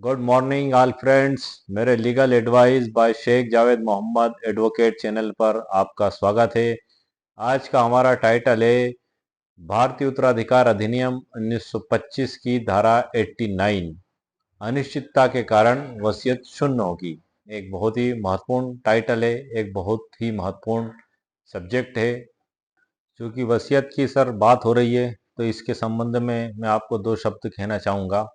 Good morning all friends. मेरे legal advice by Sheikh Javed Mohammad advocate channel पर आपका स्वागत है। आज का हमारा टाइटल है भारतीय उत्तराधिकार अधिनियम 1925 की धारा 89, अनिश्चितता के कारण वसीयत शून्य होगी। एक बहुत ही महत्वपूर्ण टाइटल है, एक बहुत ही महत्वपूर्ण सब्जेक्ट है। क्योंकि वसीयत की सर बात हो रही है तो इसके संबंध में मैं आपको दो शब्द कहना चाहूँगा।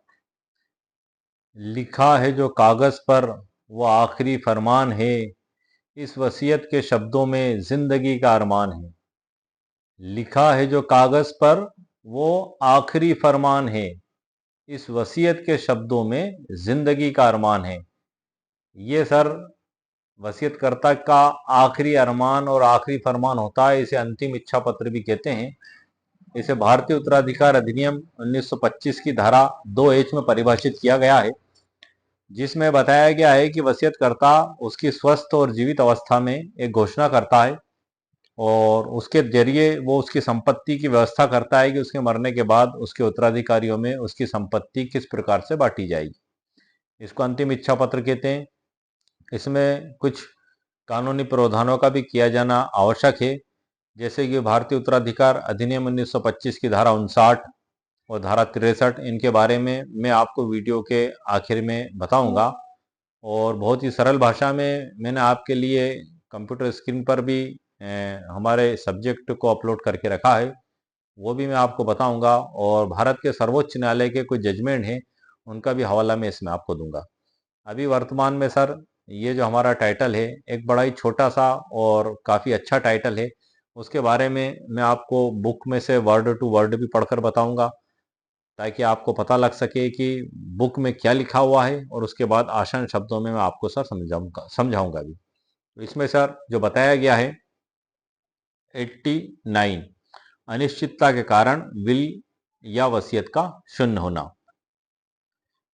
लिखा है जो कागज पर वो आखिरी फरमान है, इस वसीयत के शब्दों में जिंदगी का अरमान है। लिखा है जो कागज पर वो आखिरी फरमान है, इस वसीयत के शब्दों में जिंदगी का अरमान है। ये सर वसीयतकर्ता का आखिरी अरमान और आखिरी फरमान होता है। इसे अंतिम इच्छा पत्र भी कहते हैं। इसे भारतीय उत्तराधिकार अधिनियम 1925 की धारा 2H में परिभाषित किया गया है, जिसमें बताया गया है कि वसीयतकर्ता उसकी स्वस्थ और जीवित अवस्था में एक घोषणा करता है और उसके जरिए वो उसकी संपत्ति की व्यवस्था करता है कि उसके मरने के बाद उसके उत्तराधिकारियों में उसकी संपत्ति किस प्रकार से बांटी जाएगी। इसको अंतिम इच्छा पत्र कहते हैं। इसमें कुछ कानूनी प्रावधानों का भी किया जाना आवश्यक है, जैसे कि भारतीय उत्तराधिकार अधिनियम 1925 की धारा 59 और धारा 63, इनके बारे में मैं आपको वीडियो के आखिर में बताऊंगा। और बहुत ही सरल भाषा में मैंने आपके लिए कंप्यूटर स्क्रीन पर भी हमारे सब्जेक्ट को अपलोड करके रखा है, वो भी मैं आपको बताऊंगा। और भारत के सर्वोच्च न्यायालय के कुछ जजमेंट हैं, उनका भी हवाला मैं इसमें आपको दूंगा। अभी वर्तमान में सर ये जो हमारा टाइटल है एक बड़ा ही छोटा सा और काफ़ी अच्छा टाइटल है। उसके बारे में मैं आपको बुक में से वर्ड टू वर्ड भी पढ़कर बताऊंगा, ताकि आपको पता लग सके कि बुक में क्या लिखा हुआ है, और उसके बाद आसान शब्दों में मैं आपको सर समझाऊंगा भी। तो इसमें सर जो बताया गया है 89, अनिश्चितता के कारण विल या वसीयत का शून्य होना।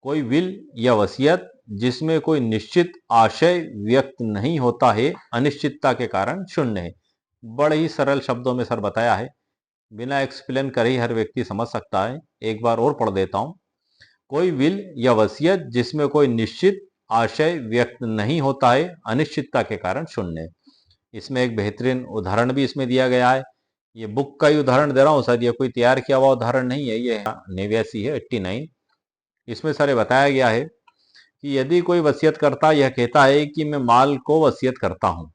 कोई विल या वसीयत जिसमें कोई निश्चित आशय व्यक्त नहीं होता है, अनिश्चितता के कारण शून्य है। बड़े ही सरल शब्दों में सर बताया है, बिना एक्सप्लेन करे ही हर व्यक्ति समझ सकता है। एक बार और पढ़ देता हूं। कोई विल या वसीयत जिसमें कोई निश्चित आशय व्यक्त नहीं होता है, अनिश्चितता के कारण शून्य है। इसमें एक बेहतरीन उदाहरण भी इसमें दिया गया है। ये बुक का ही उदाहरण दे रहा हूँ सर, ये कोई तैयार किया हुआ उदाहरण नहीं है। ये 89 है, 89। इसमें सर ये बताया गया है कि यदि कोई वसीयत करता यह कहता है कि मैं माल को वसीयत करता हूं,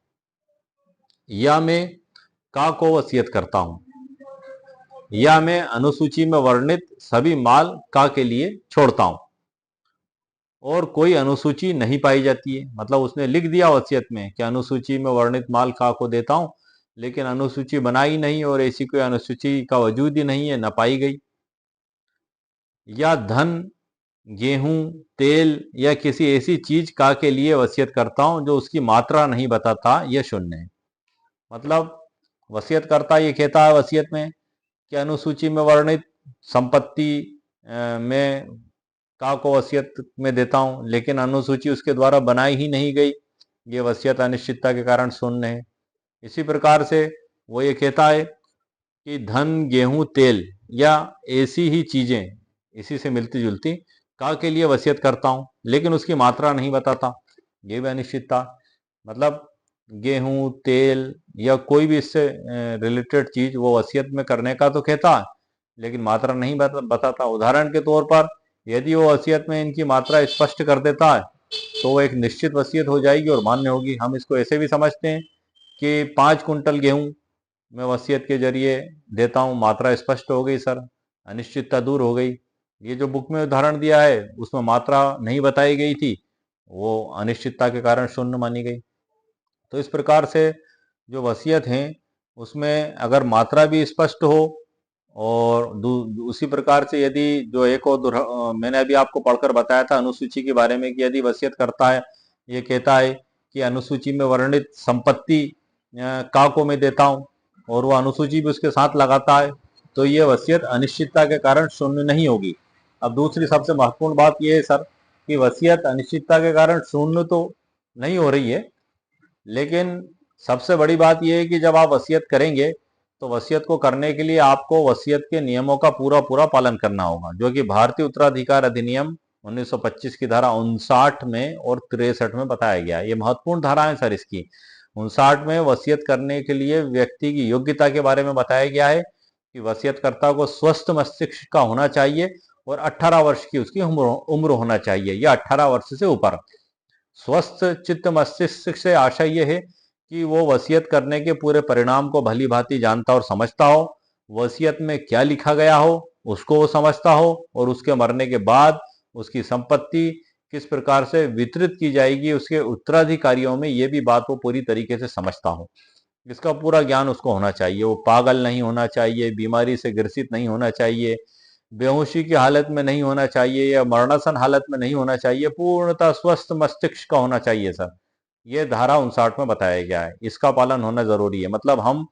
या मैं का को वसीयत करता हूं, या मैं अनुसूची में वर्णित सभी माल का के लिए छोड़ता हूं, और कोई अनुसूची नहीं पाई जाती है, मतलब उसने लिख दिया वसीयत में कि अनुसूची में वर्णित माल का को देता हूं, लेकिन अनुसूची बनाई नहीं और ऐसी कोई अनुसूची का वजूद ही नहीं है, न पाई गई। या धन, गेहूं, तेल या किसी ऐसी चीज का के लिए वसीयत करता हूं जो उसकी मात्रा नहीं बताता, यह शून्य है। मतलब वसीयत करता ये कहता है वसीयत में कि अनुसूची में वर्णित संपत्ति में का को वसीयत में देता हूं, लेकिन अनुसूची उसके द्वारा बनाई ही नहीं गई, ये वसीयत अनिश्चितता के कारण शून्य है। इसी प्रकार से वो ये कहता है कि धन, गेहूं, तेल या ऐसी ही चीजें इसी से मिलती जुलती का के लिए वसीयत करता हूं, लेकिन उसकी मात्रा नहीं बताता, ये भी अनिश्चितता। मतलब गेहूं, तेल या कोई भी इससे रिलेटेड चीज वो वसीयत में करने का तो कहता है, लेकिन मात्रा नहीं बताता। उदाहरण के तौर पर यदि वो वसीयत में इनकी मात्रा स्पष्ट कर देता है तो वो एक निश्चित वसीयत हो जाएगी और मान्य होगी। हम इसको ऐसे भी समझते हैं कि 5 कुंटल गेहूं मैं वसीयत के जरिए देता हूं, मात्रा स्पष्ट हो गई सर, अनिश्चितता दूर हो गई। ये जो बुक में उदाहरण दिया है उसमें मात्रा नहीं बताई गई थी, वो अनिश्चितता के कारण शून्य मानी गई। तो इस प्रकार से जो वसीयत हैं उसमें अगर मात्रा भी स्पष्ट हो, और उसी प्रकार से यदि जो एक और मैंने अभी आपको पढ़कर बताया था अनुसूची के बारे में कि यदि वसीयत करता है ये कहता है कि अनुसूची में वर्णित संपत्ति का को मैं देता हूं, और वो अनुसूची भी उसके साथ लगाता है, तो ये वसीयत अनिश्चितता के कारण शून्य नहीं होगी। अब दूसरी सबसे महत्वपूर्ण बात यह है सर कि वसीयत अनिश्चितता के कारण शून्य तो नहीं हो रही है, लेकिन सबसे बड़ी बात यह है कि जब आप वसीयत करेंगे तो वसीयत को करने के लिए आपको वसीयत के नियमों का पूरा पूरा पालन करना होगा, जो कि भारतीय उत्तराधिकार अधिनियम 1925 की धारा 59 में और 63 में बताया गया है। ये महत्वपूर्ण धारा है सर इसकी। 59 में वसीयत करने के लिए व्यक्ति की योग्यता के बारे में बताया गया है कि वसीयतकर्ता को स्वस्थ मस्तिष्क का होना चाहिए और 18 वर्ष की उसकी उम्र होना चाहिए, या 18 वर्ष से ऊपर। स्वस्थ चित्त मस्तिष्क से आशय यह है कि वो वसीयत करने के पूरे परिणाम को भली भांति जानता और समझता हो, वसीयत में क्या लिखा गया हो उसको वो समझता हो, और उसके मरने के बाद उसकी संपत्ति किस प्रकार से वितरित की जाएगी उसके उत्तराधिकारियों में, ये भी बात वो पूरी तरीके से समझता हो। इसका पूरा ज्ञान उसको होना चाहिए। वो पागल नहीं होना चाहिए, बीमारी से ग्रसित नहीं होना चाहिए, बेहोशी की हालत में नहीं होना चाहिए, या मरणासन हालत में नहीं होना चाहिए, पूर्णतः स्वस्थ मस्तिष्क का होना चाहिए सर। ये धारा 59 में बताया गया है, इसका पालन होना जरूरी है। मतलब हम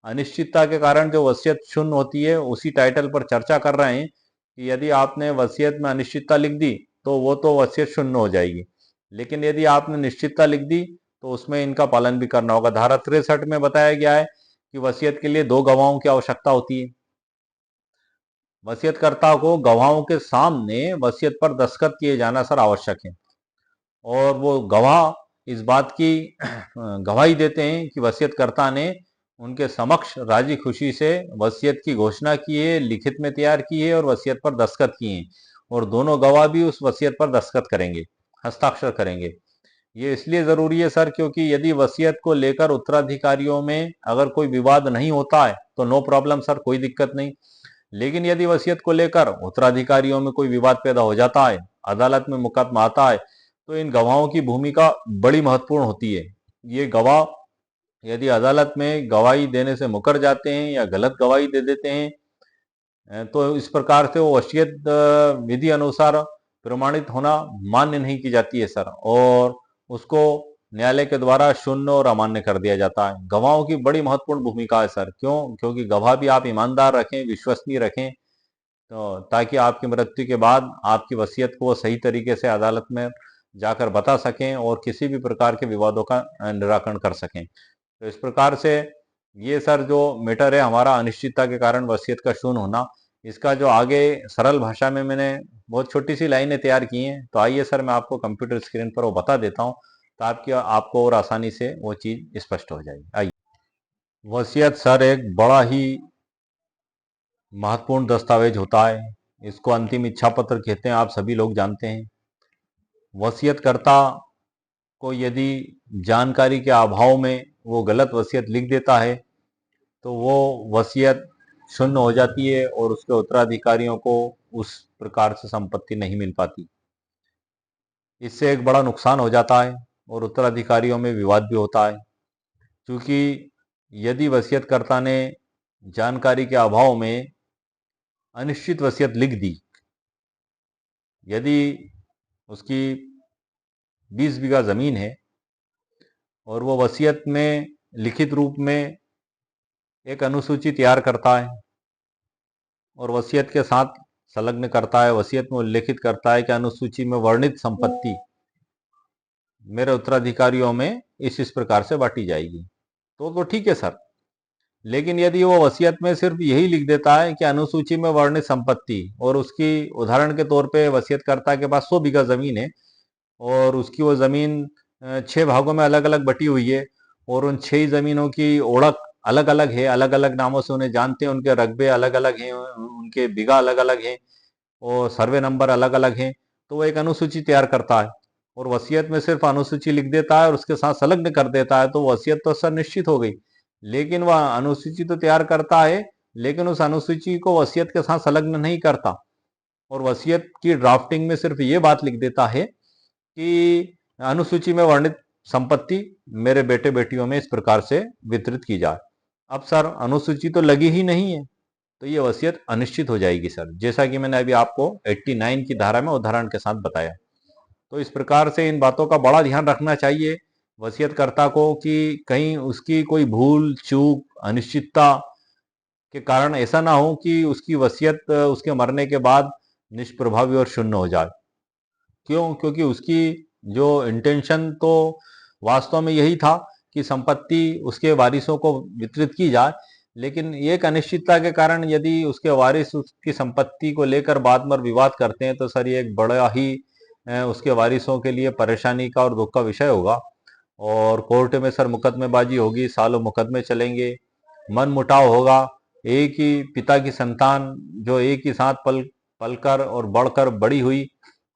अनिश्चितता के कारण जो वसीयत शून्य होती है उसी टाइटल पर चर्चा कर रहे हैं कि यदि आपने वसीयत में अनिश्चितता लिख दी तो वो तो वसीयत शून्य हो जाएगी, लेकिन यदि आपने निश्चितता लिख दी तो उसमें इनका पालन भी करना होगा। धारा 63 में बताया गया है कि वसीयत के लिए 2 गवाहों की आवश्यकता होती है। वसीयतकर्ता को गवाहों के सामने वसीयत पर दस्तखत किए जाना सर आवश्यक है, और वो गवाह इस बात की गवाही देते हैं कि वसीयतकर्ता ने उनके समक्ष राजी खुशी से वसीयत की घोषणा की है, लिखित में तैयार की है और वसीयत पर दस्तखत किए हैं, और दोनों गवाह भी उस वसीयत पर दस्तखत करेंगे, हस्ताक्षर करेंगे। ये इसलिए जरूरी है सर क्योंकि यदि वसीयत को लेकर उत्तराधिकारियों में अगर कोई विवाद नहीं होता है तो नो प्रॉब्लम सर, कोई दिक्कत नहीं। लेकिन यदि वसीयत को लेकर उत्तराधिकारियों में कोई विवाद पैदा हो जाता है, अदालत में मुकदमा आता है, तो इन गवाहों की भूमिका बड़ी महत्वपूर्ण होती है। ये गवाह यदि अदालत में गवाही देने से मुकर जाते हैं या गलत गवाही दे देते हैं तो इस प्रकार से वो वसीयत विधि अनुसार प्रमाणित होना मान्य नहीं की जाती है सर, और उसको न्यायालय के द्वारा शून्य और अमान्य कर दिया जाता है। गवाहों की बड़ी महत्वपूर्ण भूमिका है सर। क्यों? क्योंकि गवाह भी आप ईमानदार रखें, विश्वसनीय रखें, तो ताकि आपकी मृत्यु के बाद आपकी वसीयत को सही तरीके से अदालत में जाकर बता सकें और किसी भी प्रकार के विवादों का निराकरण कर सकें। तो इस प्रकार से ये सर जो मैटर है हमारा अनिश्चितता के कारण वसीयत का शून्य होना, इसका जो आगे सरल भाषा में मैंने बहुत छोटी सी लाइनें तैयार की हैं, तो आइए सर मैं आपको कंप्यूटर स्क्रीन पर वो बता देता हूँ, तो आपको और आसानी से वो चीज स्पष्ट हो जाएगी। आइए, वसीयत सर एक बड़ा ही महत्वपूर्ण दस्तावेज होता है। इसको अंतिम इच्छा पत्र कहते हैं, आप सभी लोग जानते हैं। वसीयतकर्ता को यदि जानकारी के अभाव में वो गलत वसीयत लिख देता है तो वो वसीयत शून्य हो जाती है और उसके उत्तराधिकारियों को उस प्रकार से संपत्ति नहीं मिल पाती। इससे एक बड़ा नुकसान हो जाता है और उत्तराधिकारियों में विवाद भी होता है, क्योंकि यदि वसीयतकर्ता ने जानकारी के अभाव में अनिश्चित वसीयत लिख दी, यदि उसकी 20 बीघा जमीन है और वो वसीयत में लिखित रूप में एक अनुसूची तैयार करता है और वसीयत के साथ संलग्न करता है, वसीयत में उल्लेखित करता है कि अनुसूची में वर्णित संपत्ति मेरे उत्तराधिकारियों में इस प्रकार से बांटी जाएगी, तो ठीक है सर। लेकिन यदि वो वसीयत में सिर्फ यही लिख देता है कि अनुसूची में वर्णित संपत्ति, और उसकी उदाहरण के तौर पे वसीयतकर्ता के पास 100 बीघा जमीन है और उसकी वो जमीन 6 भागों में अलग अलग बटी हुई है, और उन 6 जमीनों की ओळख अलग अलग है, अलग अलग नामों से उन्हें जानते हैं, उनके रकबे अलग अलग हैं, उनके बीघा अलग अलग हैं और सर्वे नंबर अलग अलग हैं, तो वो एक अनुसूची तैयार करता है और वसीयत में सिर्फ अनुसूची लिख देता है और उसके साथ संलग्न कर देता है, तो वसीयत तो सर निश्चित हो गई। लेकिन वह अनुसूची तो तैयार करता है, लेकिन उस अनुसूची को वसीयत के साथ संलग्न नहीं करता, और वसीयत की ड्राफ्टिंग में सिर्फ ये बात लिख देता है कि अनुसूची में वर्णित संपत्ति मेरे बेटे बेटियों में इस प्रकार से वितरित की जाए। अब सर अनुसूची तो लगी ही नहीं है, तो ये वसीयत अनिश्चित हो जाएगी सर, जैसा कि मैंने अभी आपको 89 की धारा में उदाहरण के साथ बताया। तो इस प्रकार से इन बातों का बड़ा ध्यान रखना चाहिए वसीयतकर्ता को कि कहीं उसकी कोई भूल चूक अनिश्चितता के कारण ऐसा ना हो कि उसकी वसीयत उसके मरने के बाद निष्प्रभावी और शून्य हो जाए। क्यों? क्योंकि उसकी जो इंटेंशन तो वास्तव में यही था कि संपत्ति उसके वारिसों को वितरित की जाए, लेकिन एक अनिश्चितता के कारण यदि उसके वारिस उसकी संपत्ति को लेकर बाद में विवाद करते हैं तो सर ये एक बड़ा ही उसके वारिसों के लिए परेशानी का और दुख का विषय होगा। और कोर्ट में सर मुकदमेबाजी होगी, सालों मुकदमे चलेंगे, मन मुटाव होगा। एक ही पिता की संतान जो एक ही साथ पलकर और बढ़कर बड़ी हुई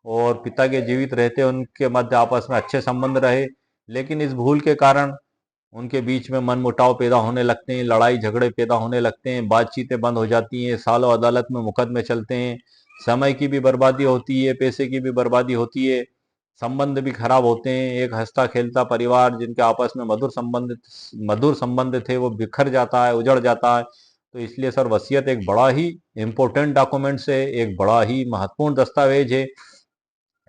और पिता के जीवित रहते उनके मध्य आपस में अच्छे संबंध रहे, लेकिन इस भूल के कारण उनके बीच में मनमुटाव पैदा होने लगते हैं, लड़ाई झगड़े पैदा होने लगते हैं, बातचीतें बंद हो जाती हैं, सालों अदालत में मुकदमे चलते हैं, समय की भी बर्बादी होती है, पैसे की भी बर्बादी होती है, संबंध भी खराब होते हैं। एक हंसता खेलता परिवार जिनके आपस में मधुर संबंध थे वो बिखर जाता है, उजड़ जाता है। तो इसलिए सर वसीयत एक बड़ा ही इम्पोर्टेंट डॉक्यूमेंट्स है, एक बड़ा ही महत्वपूर्ण दस्तावेज है,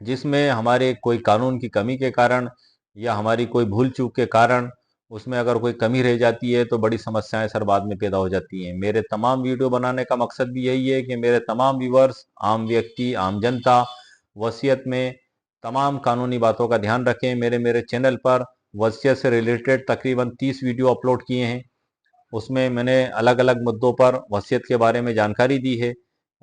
जिसमें हमारे कोई कानून की कमी के कारण या हमारी कोई भूल चूक के कारण उसमें अगर कोई कमी रह जाती है तो बड़ी समस्याएं सर बाद में पैदा हो जाती हैं। मेरे तमाम वीडियो बनाने का मकसद भी यही है कि मेरे तमाम व्यूवर्स, आम व्यक्ति, आम जनता वसीयत में तमाम कानूनी बातों का ध्यान रखें। मेरे मेरे चैनल पर वसीयत से रिलेटेड तकरीबन 30 वीडियो अपलोड किए हैं। उसमें मैंने अलग अलग मुद्दों पर वसीयत के बारे में जानकारी दी है।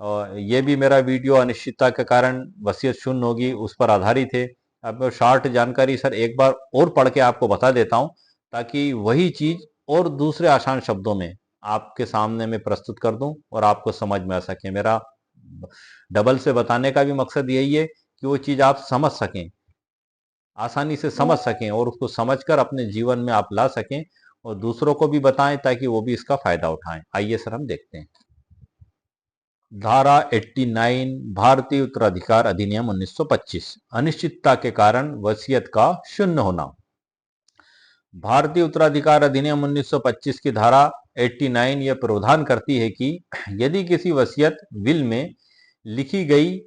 और ये भी मेरा वीडियो अनिश्चितता के कारण वसीयत शून्य होगी उस पर आधारित है। अब शॉर्ट जानकारी सर एक बार और पढ़ के आपको बता देता हूँ, ताकि वही चीज और दूसरे आसान शब्दों में आपके सामने मैं प्रस्तुत कर दूं और आपको समझ में आ सके। मेरा डबल से बताने का भी मकसद यही है कि वो चीज आप समझ सकें, आसानी से समझ सकें और उसको समझकर अपने जीवन में आप ला सकें और दूसरों को भी बताएं ताकि वो भी इसका फायदा उठाएं। आइए सर हम देखते हैं। धारा 89 भारतीय उत्तराधिकार अधिनियम 1925 अनिश्चितता के कारण वसीयत का शून्य होना। भारतीय उत्तराधिकार अधिनियम 1925 की धारा 89 यह प्रावधान करती है कि यदि किसी वसीयत विल में लिखी गई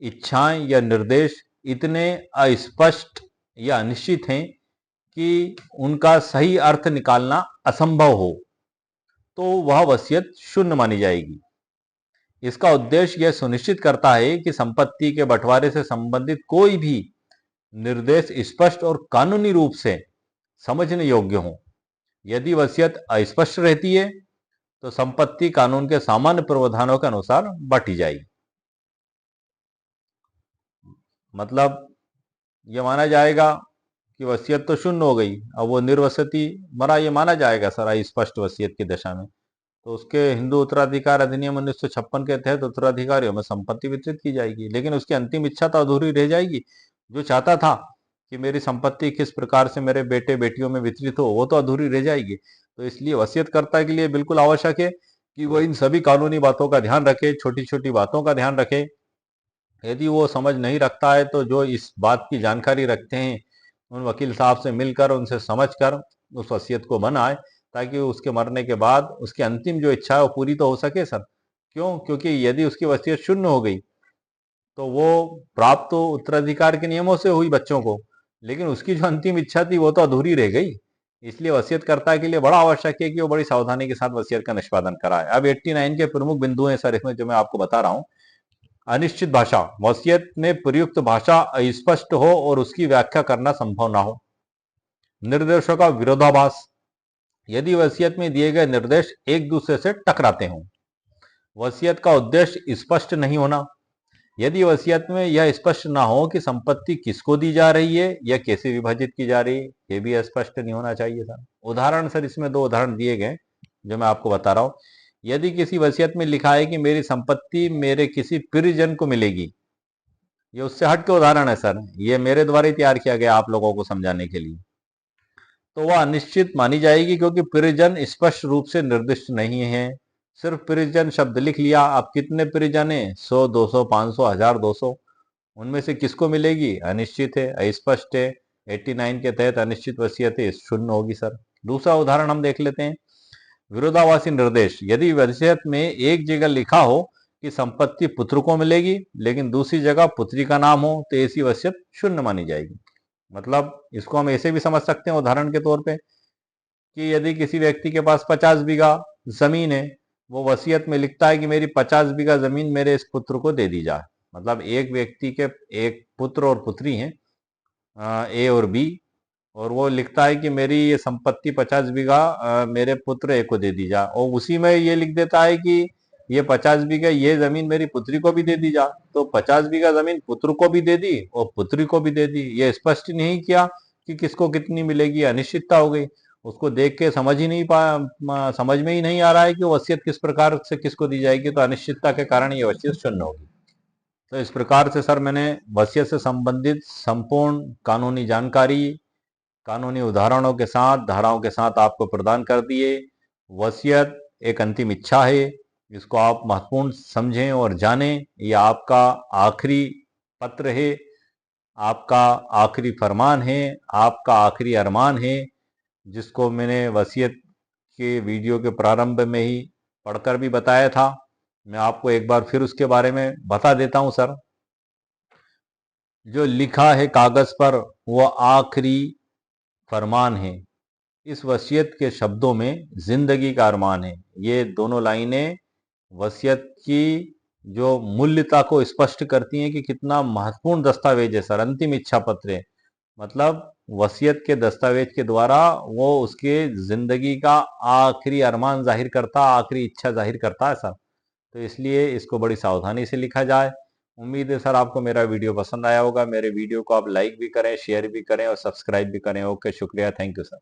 इच्छाएं या निर्देश इतने अस्पष्ट या अनिश्चित हैं कि उनका सही अर्थ निकालना असंभव हो तो वह वसीयत शून्य मानी जाएगी। इसका उद्देश्य यह सुनिश्चित करता है कि संपत्ति के बंटवारे से संबंधित कोई भी निर्देश स्पष्ट और कानूनी रूप से समझने योग्य हो। यदि वसीयत अस्पष्ट रहती है तो संपत्ति कानून के सामान्य प्रावधानों के अनुसार बांटी जाएगी। मतलब यह माना जाएगा कि वसीयत तो शून्य हो गई, अब वो निर्वसती मरा, ये माना जाएगा सर अस्पष्ट वसीयत की दशा में। तो उसके हिंदू उत्तराधिकार अधिनियम 1956 के तहत उत्तराधिकारियों में संपत्ति वितरित की जाएगी, लेकिन उसकी अंतिम इच्छा तो अधूरी रह जाएगी। जो चाहता था कि मेरी संपत्ति किस प्रकार से मेरे बेटे बेटियों में वितरित हो, वो तो अधूरी रह जाएगी। तो इसलिए वसीयतकर्ता के लिए बिल्कुल आवश्यक है कि वो इन सभी कानूनी बातों का ध्यान रखे, छोटी छोटी बातों का ध्यान रखे। यदि वो समझ नहीं रखता है तो जो इस बात की जानकारी रखते हैं उन वकील साहब से मिलकर उनसे समझकर उस वसीयत को बनाए, ताकि उसके मरने के बाद उसकी अंतिम जो इच्छा है वो पूरी तो हो सके सर। क्यों? क्योंकि यदि उसकी वसीयत शून्य हो गई तो वो प्राप्त तो उत्तराधिकार के नियमों से हुई बच्चों को, लेकिन उसकी जो अंतिम इच्छा थी वो तो अधूरी रह गई। इसलिए वसीयतकर्ता के लिए बड़ा आवश्यक है कि वो बड़ी सावधानी के साथ वसीयत का निष्पादन कराए। अब 89 के प्रमुख बिंदु हैं सर इसमें जो मैं आपको बता रहा हूँ। अनिश्चित भाषा, वसीयत में प्रयुक्त भाषा अस्पष्ट हो और उसकी व्याख्या करना संभव ना हो। निर्देशों का विरोधाभास, यदि वसीयत में दिए गए निर्देश एक दूसरे से टकराते हों। वसीयत का उद्देश्य स्पष्ट नहीं होना, यदि वसीयत में यह स्पष्ट ना हो कि संपत्ति किसको दी जा रही है या कैसे विभाजित की जा रही है, यह भी स्पष्ट नहीं होना चाहिए सर। उदाहरण सर इसमें दो उदाहरण दिए गए जो मैं आपको बता रहा हूं। यदि किसी वसीयत में लिखा है कि मेरी संपत्ति मेरे किसी प्रियजन को मिलेगी, ये उससे हट के उदाहरण है सर, ये मेरे द्वारा ही तैयार किया गया आप लोगों को समझाने के लिए, तो वह अनिश्चित मानी जाएगी क्योंकि प्रियजन स्पष्ट रूप से निर्दिष्ट नहीं है। सिर्फ परिजन शब्द लिख लिया, आप कितने परिजन है, 100, 200, 500, 1000, 200, उनमें से किसको मिलेगी, अनिश्चित है, अस्पष्ट है। 89 के तहत अनिश्चित वसीयत शून्य होगी सर। दूसरा उदाहरण हम देख लेते हैं। विरोधाभासी निर्देश, यदि वसीयत में एक जगह लिखा हो कि संपत्ति पुत्र को मिलेगी लेकिन दूसरी जगह पुत्री का नाम हो तो ऐसी वसीयत शून्य मानी जाएगी। मतलब इसको हम ऐसे भी समझ सकते हैं उदाहरण के तौर पे कि यदि किसी व्यक्ति के पास 50 बीघा जमीन है, वो वसीयत में लिखता है कि मेरी 50 बीघा जमीन मेरे इस पुत्र को दे दी जाए। मतलब एक व्यक्ति के एक पुत्र और पुत्री हैं, ए और बी, और वो लिखता है कि मेरी ये संपत्ति 50 बीघा मेरे पुत्र ए को दे दी जाए, और उसी में ये लिख देता है कि ये 50 बीघा ये जमीन मेरी पुत्री को भी दे दी जा, तो 50 बीघा जमीन पुत्र को भी दे दी और पुत्री को भी दे दी। ये स्पष्ट नहीं किया कि किसको कितनी मिलेगी, अनिश्चितता हो गई। उसको देख के समझ में ही नहीं आ रहा है कि वसीयत किस प्रकार से किसको दी जाएगी, तो अनिश्चितता के कारण ये वसीयत शून्य होगी। तो इस प्रकार से सर मैंने वसीयत से संबंधित संपूर्ण कानूनी जानकारी कानूनी उदाहरणों के साथ, धाराओं के साथ आपको प्रदान कर दिए। वसीयत एक अंतिम इच्छा है, इसको आप महत्वपूर्ण समझें और जानें। यह आपका आखिरी पत्र है, आपका आखिरी फरमान है, आपका आखिरी अरमान है, जिसको मैंने वसीयत के वीडियो के प्रारंभ में ही पढ़कर भी बताया था। मैं आपको एक बार फिर उसके बारे में बता देता हूं सर। जो लिखा है कागज पर वह आखिरी फरमान है। इस वसीयत के शब्दों में जिंदगी का अरमान है। ये दोनों लाइनें वसीयत की जो मूल्यता को स्पष्ट करती हैं कि कितना महत्वपूर्ण दस्तावेज है सर। अंतिम इच्छा पत्र है, मतलब वसीयत के दस्तावेज के द्वारा वो उसके जिंदगी का आखिरी अरमान जाहिर करता, आखिरी इच्छा जाहिर करता है सर। तो इसलिए इसको बड़ी सावधानी से लिखा जाए। उम्मीद है सर आपको मेरा वीडियो पसंद आया होगा। मेरे वीडियो को आप लाइक भी करें, शेयर भी करें और सब्सक्राइब भी करें। ओके, शुक्रिया, थैंक यू सर।